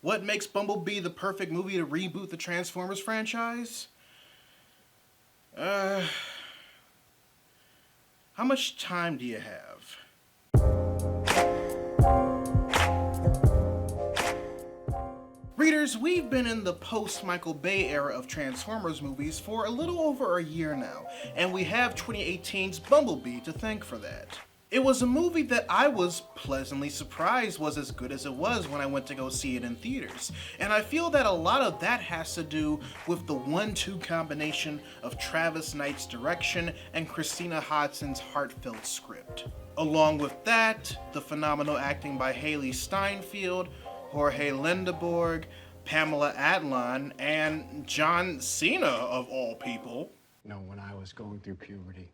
What makes Bumblebee the perfect movie to reboot the Transformers franchise? How much time do you have? Readers, we've been in the post-Michael Bay era of Transformers movies for a little over a year now, and we have 2018's Bumblebee to thank for that. It was a movie that I was pleasantly surprised was as good as it was when I went to go see it in theaters, and I feel that a lot of that has to do with the 1-2 combination of Travis Knight's direction and Christina Hodson's heartfelt script. Along with that, the phenomenal acting by Haley Steinfeld, Jorge Lindeborg, Pamela Adlon, and John Cena, of all people. You know, when I was going through puberty,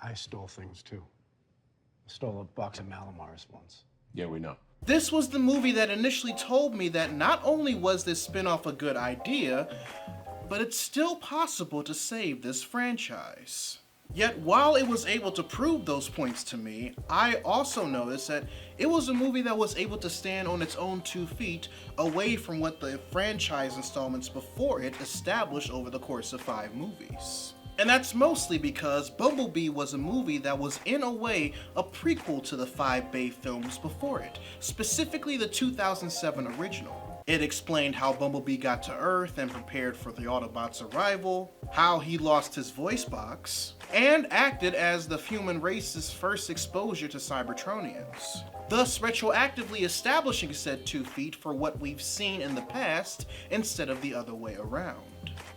I stole things too. I stole a box of Malamars once. Yeah, we know. This was the movie that initially told me that not only was this spin-off a good idea, but it's still possible to save this franchise. Yet while it was able to prove those points to me, I also noticed that it was a movie that was able to stand on its own 2 feet away from what the franchise installments before it established over the course of 5 movies. And that's mostly because Bumblebee was a movie that was in a way a prequel to the 5 Bay films before it, specifically the 2007 original. It explained how Bumblebee got to Earth and prepared for the Autobots' arrival, how he lost his voice box, and acted as the human race's first exposure to Cybertronians, thus retroactively establishing said 2 feet for what we've seen in the past instead of the other way around.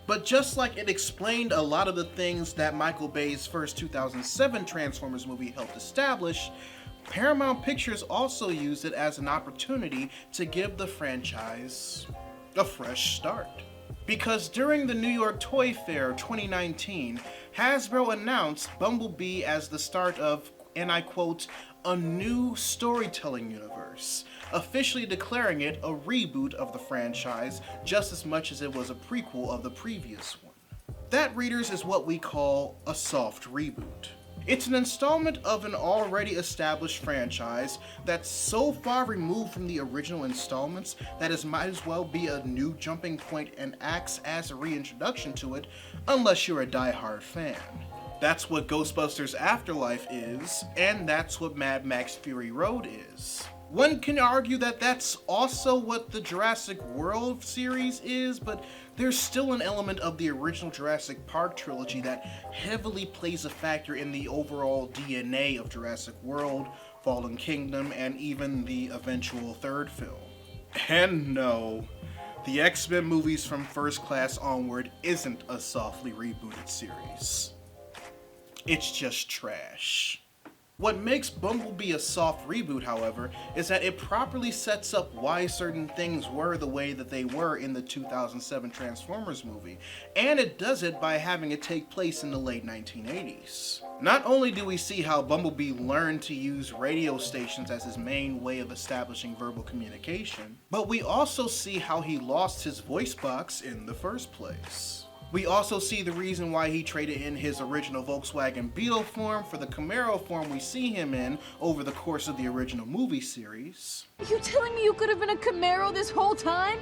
But just like it explained a lot of the things that Michael Bay's first 2007 Transformers movie helped establish, Paramount Pictures also used it as an opportunity to give the franchise a fresh start. Because during the New York Toy Fair 2019, Hasbro announced Bumblebee as the start of, and I quote, a new storytelling universe, officially declaring it a reboot of the franchise just as much as it was a prequel of the previous one. That, readers, is what we call a soft reboot. It's an installment of an already established franchise that's so far removed from the original installments that it might as well be a new jumping point and acts as a reintroduction to it, unless you're a die-hard fan. That's what Ghostbusters Afterlife is, and that's what Mad Max Fury Road is. One can argue that that's also what the Jurassic World series is, but there's still an element of the original Jurassic Park trilogy that heavily plays a factor in the overall DNA of Jurassic World, Fallen Kingdom, and even the eventual 3rd film. And no, the X-Men movies from First Class onward isn't a softly rebooted series. It's just trash. What makes Bumblebee a soft reboot, however, is that it properly sets up why certain things were the way that they were in the 2007 Transformers movie, and it does it by having it take place in the late 1980s. Not only do we see how Bumblebee learned to use radio stations as his main way of establishing verbal communication, but we also see how he lost his voice box in the first place. We also see the reason why he traded in his original Volkswagen Beetle form for the Camaro form we see him in over the course of the original movie series. Are you telling me you could have been a Camaro this whole time?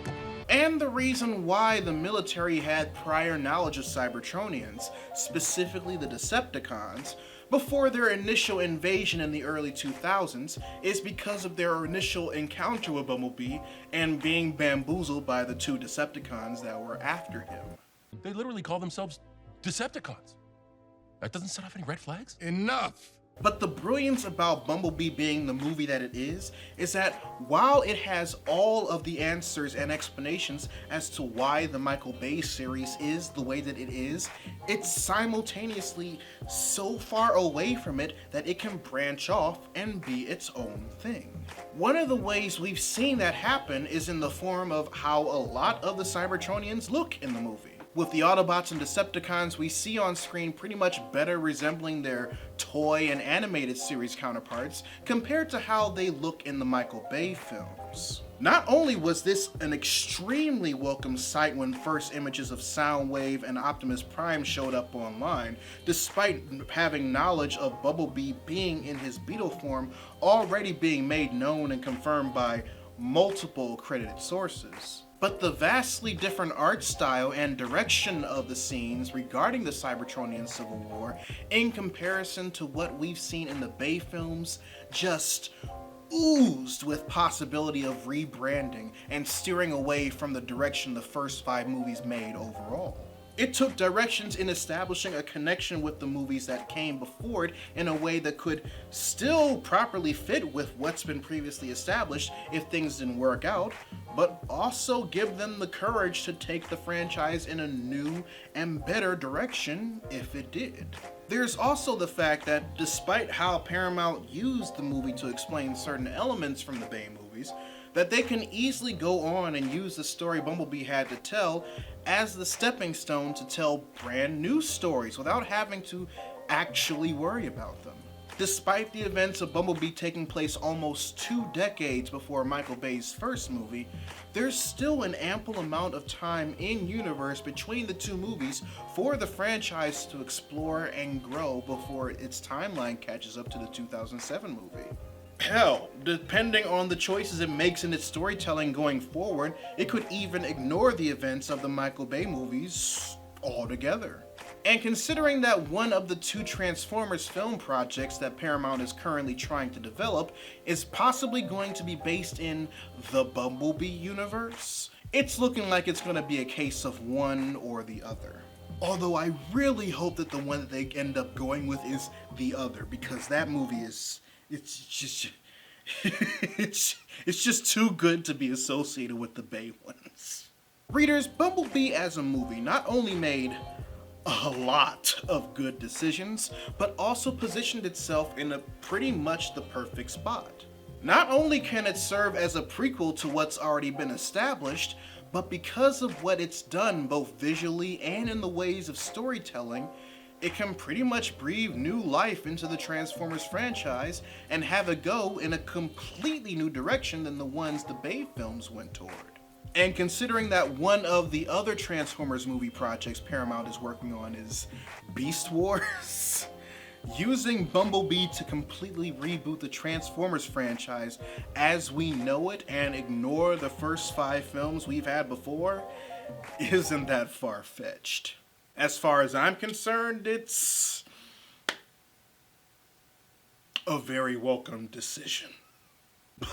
And the reason why the military had prior knowledge of Cybertronians, specifically the Decepticons, before their initial invasion in the early 2000s is because of their initial encounter with Bumblebee and being bamboozled by the 2 Decepticons that were after him. They literally call themselves Decepticons. That doesn't set off any red flags? Enough! But the brilliance about Bumblebee being the movie that it is that while it has all of the answers and explanations as to why the Michael Bay series is the way that it is, it's simultaneously so far away from it that it can branch off and be its own thing. One of the ways we've seen that happen is in the form of how a lot of the Cybertronians look in the movie. With the Autobots and Decepticons we see on screen pretty much better resembling their toy and animated series counterparts compared to how they look in the Michael Bay films. Not only was this an extremely welcome sight when first images of Soundwave and Optimus Prime showed up online, despite having knowledge of Bumblebee being in his Beetle form already being made known and confirmed by multiple credited sources. But the vastly different art style and direction of the scenes regarding the Cybertronian Civil War in comparison to what we've seen in the Bay films just oozed with possibility of rebranding and steering away from the direction the first 5 movies made overall. It took directions in establishing a connection with the movies that came before it in a way that could still properly fit with what's been previously established if things didn't work out, but also give them the courage to take the franchise in a new and better direction if it did. There's also the fact that despite how Paramount used the movie to explain certain elements from the Bay movies, that they can easily go on and use the story Bumblebee had to tell as the stepping stone to tell brand new stories without having to actually worry about them. Despite the events of Bumblebee taking place almost 2 decades before Michael Bay's first movie, there's still an ample amount of time in universe between the 2 movies for the franchise to explore and grow before its timeline catches up to the 2007 movie. Hell, depending on the choices it makes in its storytelling going forward, it could even ignore the events of the Michael Bay movies altogether. And considering that one of the 2 Transformers film projects that Paramount is currently trying to develop is possibly going to be based in the Bumblebee universe, it's looking like it's going to be a case of one or the other. Although I really hope that the one that they end up going with is the other, because that movie is... It's just too good to be associated with the Bay ones. Readers, Bumblebee as a movie not only made a lot of good decisions, but also positioned itself in a pretty much the perfect spot. Not only can it serve as a prequel to what's already been established, but because of what it's done both visually and in the ways of storytelling, it can pretty much breathe new life into the Transformers franchise and have it go in a completely new direction than the ones the Bay films went toward. And considering that one of the other Transformers movie projects Paramount is working on is Beast Wars, using Bumblebee to completely reboot the Transformers franchise as we know it and ignore the first 5 films we've had before isn't that far-fetched. As far as I'm concerned, it's a very welcome decision.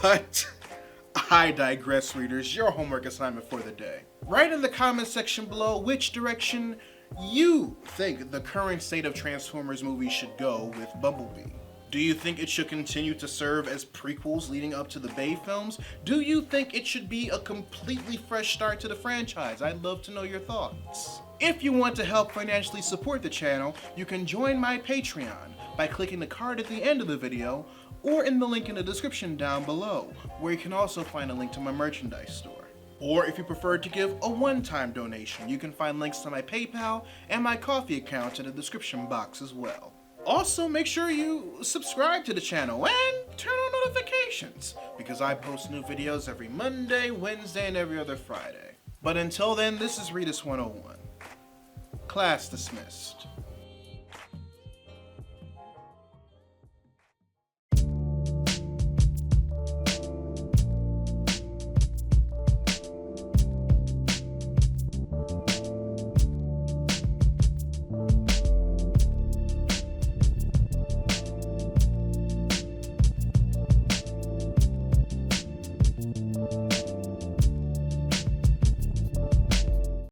But I digress, readers. Your homework assignment for the day. Write in the comment section below which direction you think the current state of Transformers movies should go with Bumblebee. Do you think it should continue to serve as prequels leading up to the Bay films? Do you think it should be a completely fresh start to the franchise? I'd love to know your thoughts. If you want to help financially support the channel, you can join my Patreon by clicking the card at the end of the video or in the link in the description down below, where you can also find a link to my merchandise store. Or if you prefer to give a one-time donation, you can find links to my PayPal and my Ko-fi account in the description box as well. Also, make sure you subscribe to the channel and turn on notifications, because I post new videos every Monday, Wednesday, and every other Friday. But until then, this is Readus 101. Class dismissed.